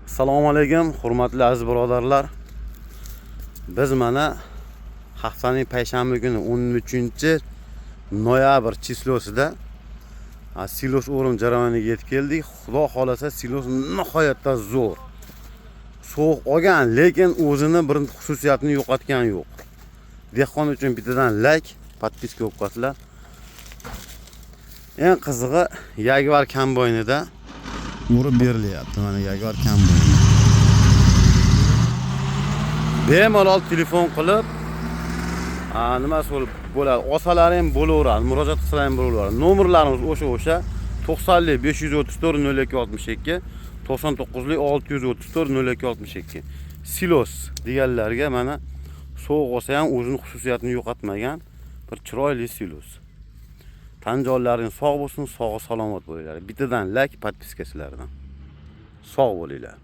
Assalomu alaykum, hurmatli aziz birodarlar. Biz mana haftaning payshanba kuni 13-noyabr chislosida silos o'rim jarayoniga yetib keldik. Xudo xolasa silos nihoyatda zo'r. So'q olgan, lekin o'zini bir xususiyatini yo'qotgani yo'q. Dehqon uchun bittadan like, podpiska olib qo'yinglar. Eng qizig'i Jaguar kombaynida urib berilyapti. Mana Jaguar kombayn. Bemalol telefon qilib, nima bo'ladi? Olsalar ham bo'laveradi, murojaat qilsalar ham bo'laveradi. Nomerlarimiz o'sha 90 534 0262, 99 634 0262. Silos deganlarga mana so'g'ib olsa ham o'zining xususiyatini yo'qotmagan bir chiroyli silos. Tan jonlaring sog' bo'lsin, sog' salomat bo'linglar. Bittadan like, podpiska sizlardan. Sog' bo'linglar.